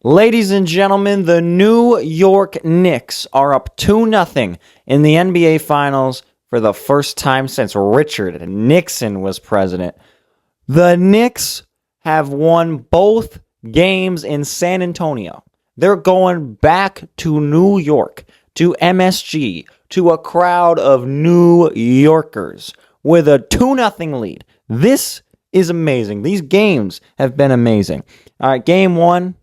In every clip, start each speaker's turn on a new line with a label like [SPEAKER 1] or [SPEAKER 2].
[SPEAKER 1] Ladies and gentlemen, the New York Knicks are up 2-0 in the NBA Finals for the first time since Richard Nixon was president. The Knicks have won both games in San Antonio. They're going back to New York, to MSG, to a crowd of New Yorkers with a 2-0 lead. This is amazing. These games have been amazing. All right, game one,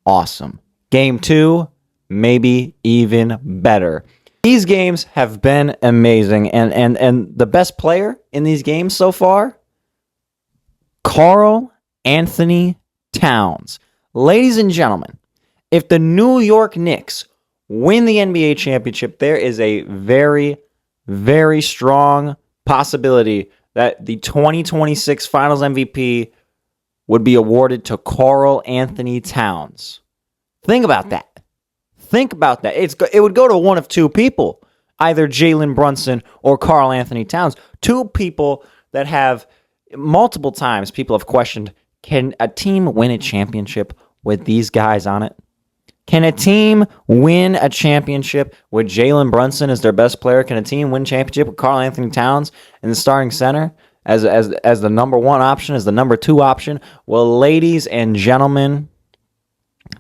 [SPEAKER 1] awesome. Game two, maybe even better. These games have been amazing. And the best player in these games so far, Karl Anthony Towns. Ladies and gentlemen, if the New York Knicks win the NBA championship, there is a very, very strong possibility that the 2026 Finals MVP would be awarded to Karl Anthony Towns. Think about that. Think about that. It would go to one of two people, either Jalen Brunson or Karl Anthony Towns. Two people that have multiple times people have questioned, can a team win a championship with these guys on it? Can a team win a championship with Jalen Brunson as their best player? Can a team win a championship with Karl Anthony Towns in the starting center as the number one option, as the number two option? Well, ladies and gentlemen,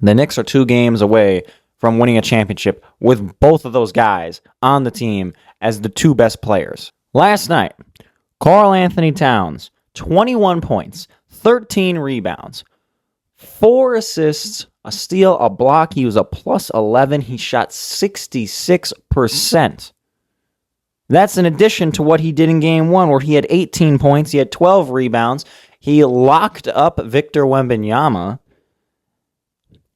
[SPEAKER 1] the Knicks are 2 games away from winning a championship with both of those guys on the team as the 2 best players. Last night, Karl Anthony Towns, 21 points, 13 rebounds, 4 assists, a steal, a block. He was a plus 11. He shot 66%. That's in addition to what he did in game 1, where he had 18 points. He had 12 rebounds. He locked up Victor Wembanyama.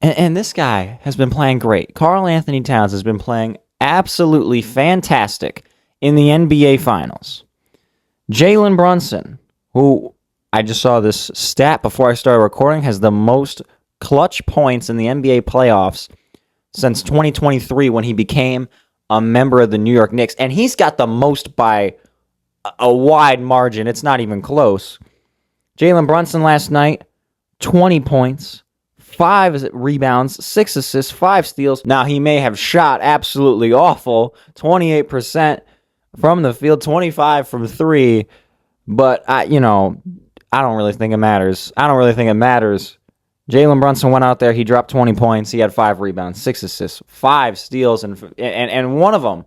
[SPEAKER 1] And this guy has been playing great. Karl Anthony Towns has been playing absolutely fantastic in the NBA Finals. Jalen Brunson, who I just saw this stat before I started recording, has the most clutch points in the NBA playoffs since 2023 when he became a member of the New York Knicks. And he's got the most by a wide margin. It's not even close. Jalen Brunson last night, 20 points, 5 rebounds, 6 assists, 5 steals. Now, he may have shot absolutely awful, 28% from the field, 25 from 3, but I don't really think it matters. Jalen Brunson went out there, he dropped 20 points, he had 5 rebounds, 6 assists, 5 steals, and one of them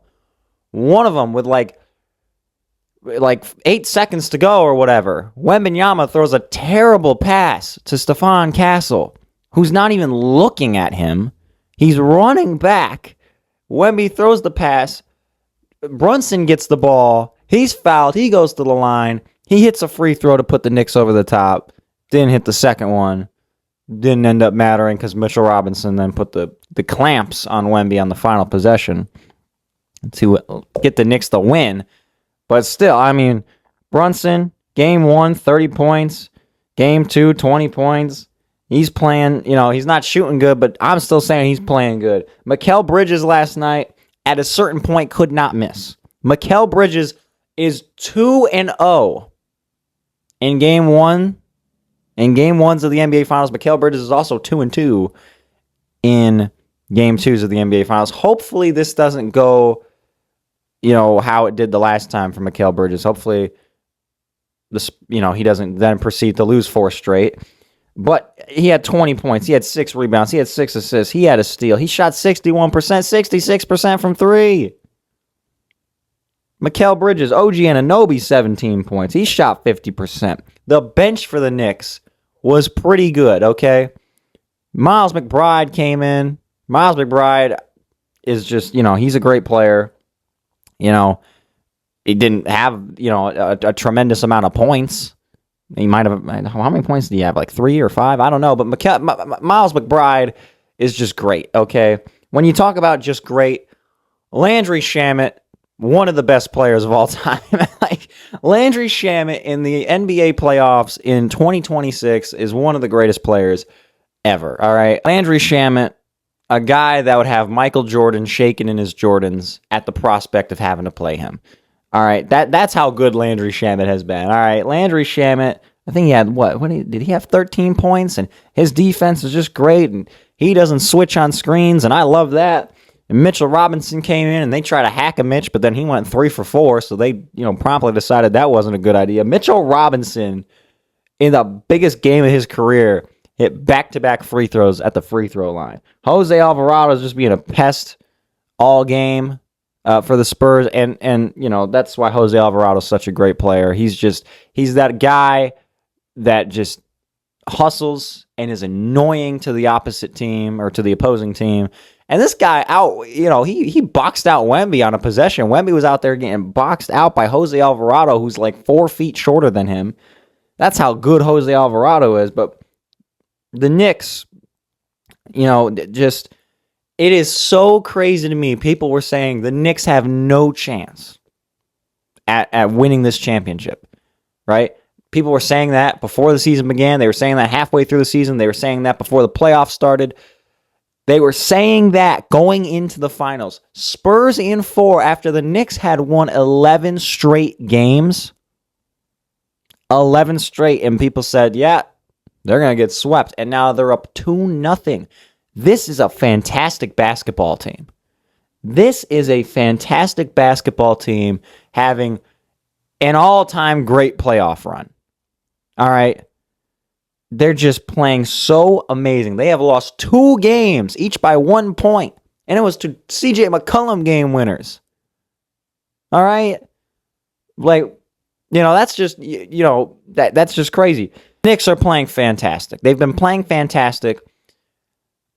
[SPEAKER 1] with like 8 seconds to go or whatever, Wembanyama throws a terrible pass to Stephon Castle, who's not even looking at him. He's running back. Wemby throws the pass. Brunson gets the ball. He's fouled. He goes to the line. He hits a free throw to put the Knicks over the top. Didn't hit the second one. Didn't end up mattering because Mitchell Robinson then put the clamps on Wemby on the final possession to get the Knicks the win. But still, I mean, Brunson, game 1, 30 points. Game 2, 20 points. He's playing, he's not shooting good, but I'm still saying he's playing good. Mikal Bridges last night, at a certain point, could not miss. Mikal Bridges is 2-0 in game 1. In game 1s of the NBA Finals, Mikal Bridges is also 2-2 in game 2s of the NBA Finals. Hopefully this doesn't go, how it did the last time for Mikal Bridges. Hopefully he doesn't then proceed to lose 4 straight. But he had 20 points. He had 6 rebounds. He had 6 assists. He had a steal. He shot 61%, 66% from 3. Mikal Bridges, OG Anunoby, 17 points. He shot 50%. The bench for the Knicks was pretty good, okay? Miles McBride came in. Miles McBride is just, he's a great player. He didn't have, a tremendous amount of points. He might have, how many points did he have? Like 3 or 5? I don't know. But Miles McBride is just great, okay? When you talk about just great, Landry Shamet, one of the best players of all time. Landry Shamet in the NBA playoffs in 2026 is one of the greatest players ever, all right? Landry Shamet, a guy that would have Michael Jordan shaking in his Jordans at the prospect of having to play him. All right, that's how good Landry Shamet has been. All right, Landry Shamet, I think he had, did he have 13 points? And his defense is just great, and He doesn't switch on screens, and I love that. And Mitchell Robinson came in, and they tried to hack a Mitch, but then he went 3 for 4, so they promptly decided that wasn't a good idea. Mitchell Robinson, in the biggest game of his career, hit back-to-back free throws at the free throw line. Jose Alvarado is just being a pest all game for the Spurs, and that's why Jose Alvarado is such a great player. He's that guy that just hustles and is annoying to the opposite team or to the opposing team. And this guy he boxed out Wemby on a possession. Wemby was out there getting boxed out by Jose Alvarado, who's like 4 feet shorter than him. That's how good Jose Alvarado is. But the Knicks, it is so crazy to me. People were saying the Knicks have no chance at winning this championship, right? People were saying that before the season began. They were saying that halfway through the season. They were saying that before the playoffs started. They were saying that going into the finals. Spurs in 4 after the Knicks had won 11 straight games. 11 straight, and people said, yeah, they're going to get swept. And now they're up 2-0. This is a fantastic basketball team. This is a fantastic basketball team having an all-time great playoff run. All right. They're just playing so amazing. They have lost 2 games, each by 1 point. And it was to CJ McCollum game winners. All right. That's just, that's just crazy. Knicks are playing fantastic. They've been playing fantastic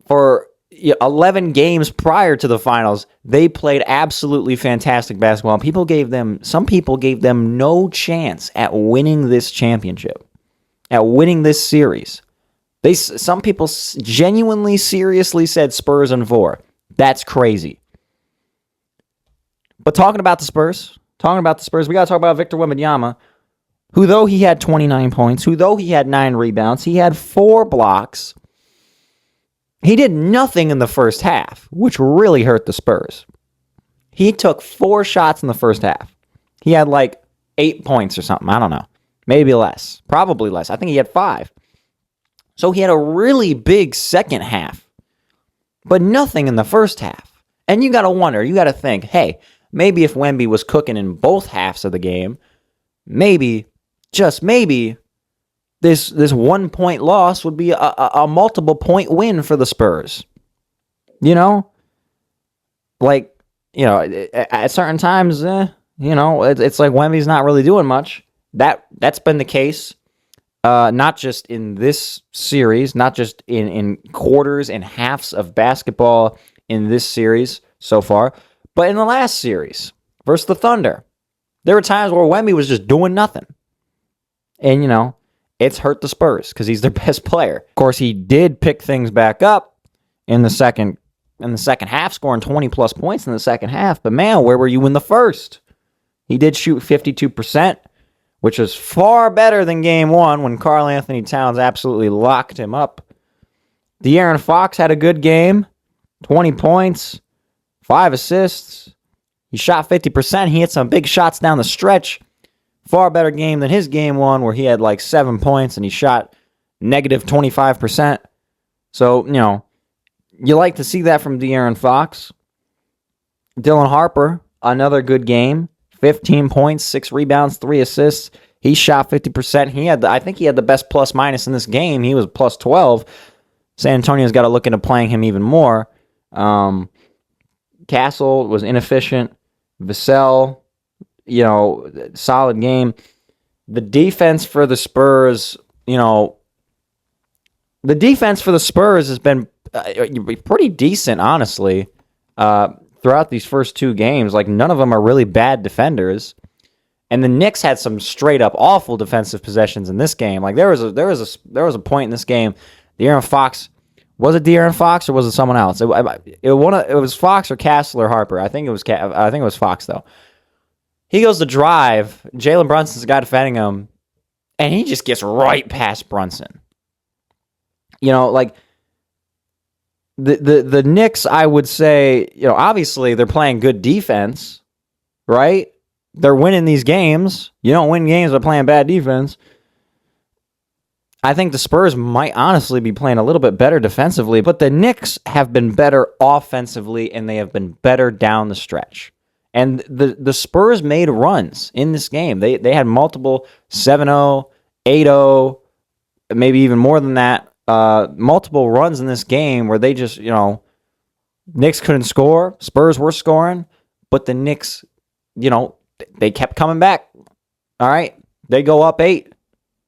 [SPEAKER 1] for 11 games prior to the finals. They played absolutely fantastic basketball. Some people gave them no chance at winning this championship, at winning this series. Some people genuinely, seriously said Spurs in 4. That's crazy. But talking about the Spurs, we got to talk about Victor Wembanyama, who, though he had 29 points, though he had 9 rebounds, he had 4 blocks. He did nothing in the first half, which really hurt the Spurs. He took 4 shots in the first half. He had 8 points or something. I don't know. Maybe less. Probably less. I think he had 5. So he had a really big second half, but nothing in the first half. And you got to wonder, you got to think, hey, maybe if Wemby was cooking in both halves of the game, maybe, just maybe, this 1 point loss would be a multiple point win for the Spurs. At certain times, it's like Wemby's not really doing much. That's been the case, not just in this series, not just in quarters and halves of basketball in this series so far, but in the last series versus the Thunder. There were times where Wemby was just doing nothing. And, it's hurt the Spurs because he's their best player. Of course, he did pick things back up in the second half, scoring 20-plus points in the second half. But, man, where were you in the first? He did shoot 52%, which is far better than Game 1 when Karl Anthony Towns absolutely locked him up. De'Aaron Fox had a good game, 20 points, 5 assists. He shot 50%. He hit some big shots down the stretch. Far better game than his Game 1 where he had 7 points and he shot negative 25%. So, you like to see that from De'Aaron Fox. Dylan Harper, another good game. 15 points, 6 rebounds, 3 assists. He shot 50%. I think he had the best plus minus in this game. He was plus 12. San Antonio's got to look into playing him even more. Castle was inefficient. Vassell, solid game. The defense for the Spurs, has been pretty decent, honestly, throughout these first 2 games. None of them are really bad defenders. And the Knicks had some straight up awful defensive possessions in this game. There was a point in this game, De'Aaron Fox. Was it De'Aaron Fox or was it someone else? It was Fox or Castle or Harper. I think it was Fox though. He goes to drive. Jalen Brunson's the guy defending him, and he just gets right past Brunson. The Knicks, I would say, obviously they're playing good defense, right? They're winning these games. You don't win games by playing bad defense. I think the Spurs might honestly be playing a little bit better defensively, but the Knicks have been better offensively, and they have been better down the stretch. And the Spurs made runs in this game. They had multiple 7-0, 8-0, maybe even more than that, multiple runs in this game where they just, Knicks couldn't score. Spurs were scoring, but the Knicks, they kept coming back. All right. They go up 8.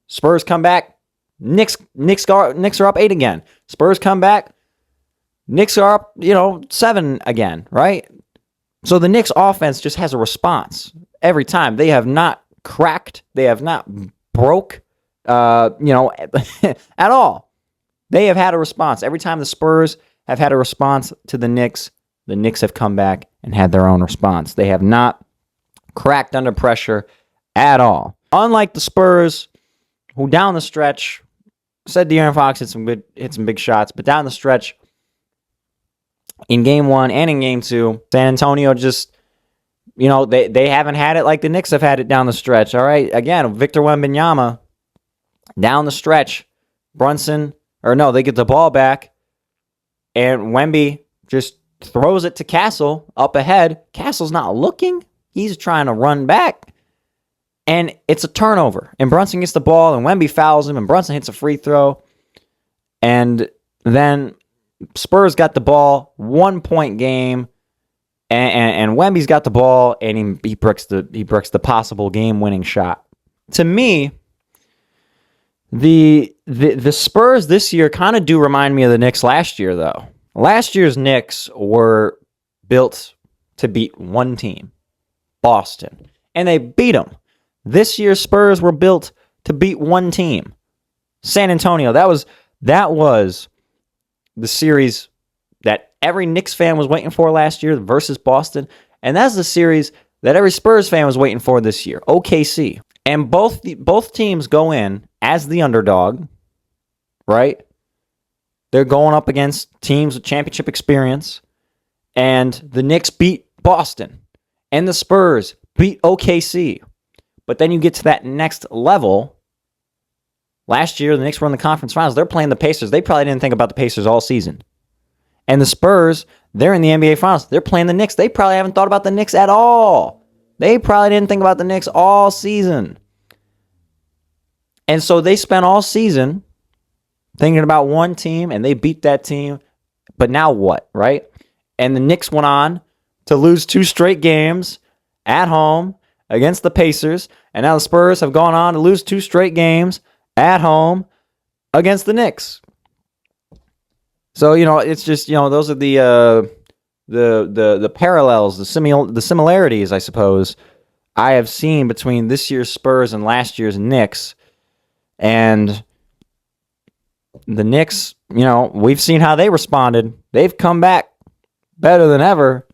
[SPEAKER 1] Spurs come back. Knicks are up 8 again. Spurs come back. Knicks are up, 7 again, right? So the Knicks offense just has a response every time. They have not cracked. They have not broke, at all. They have had a response. Every time the Spurs have had a response to the Knicks have come back and had their own response. They have not cracked under pressure at all. Unlike the Spurs, who down the stretch, said De'Aaron Fox hit some big shots, but down the stretch, in Game 1 and in Game 2, San Antonio just, they haven't had it like the Knicks have had it down the stretch, all right? Again, Victor Wembanyama, down the stretch, they get the ball back, and Wemby just throws it to Castle up ahead. Castle's not looking. He's trying to run back. And it's a turnover. And Brunson gets the ball, and Wemby fouls him, and Brunson hits a free throw. And then Spurs got the ball, 1-point game, and Wemby's got the ball, and he bricks the possible game-winning shot. To me, the Spurs this year kind of do remind me of the Knicks last year, though. Last year's Knicks were built to beat one team, Boston, and they beat them. This year's Spurs were built to beat one team, San Antonio. That was the series that every Knicks fan was waiting for last year versus Boston, and that's the series that every Spurs fan was waiting for this year, OKC. And both teams go in as the underdog, right? They're going up against teams with championship experience, and the Knicks beat Boston, and the Spurs beat OKC. But then you get to that next level. Last year, the Knicks were in the conference finals. They're playing the Pacers. They probably didn't think about the Pacers all season. And the Spurs, they're in the NBA finals. They're playing the Knicks. They probably haven't thought about the Knicks at all. They probably didn't think about the Knicks all season. And so they spent all season thinking about one team, and they beat that team. But now what, right? And the Knicks went on to lose 2 straight games at home against the Pacers, and now the Spurs have gone on to lose 2 straight games at home against the Knicks. So, it's just, those are the parallels, the similarities, I suppose, I have seen between this year's Spurs and last year's Knicks. And the Knicks, we've seen how they responded. They've come back better than ever.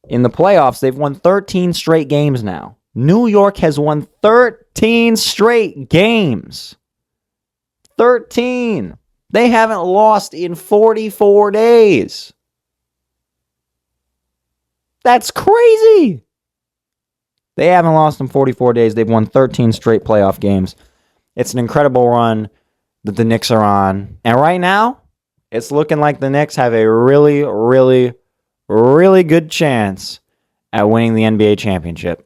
[SPEAKER 1] In the playoffs, they've won 13 straight games now. New York has won 13 straight games. 13. They haven't lost in 44 days. That's crazy. They haven't lost in 44 days. They've won 13 straight playoff games. It's an incredible run that the Knicks are on. And right now, it's looking like the Knicks have a really, really, really good chance at winning the NBA championship.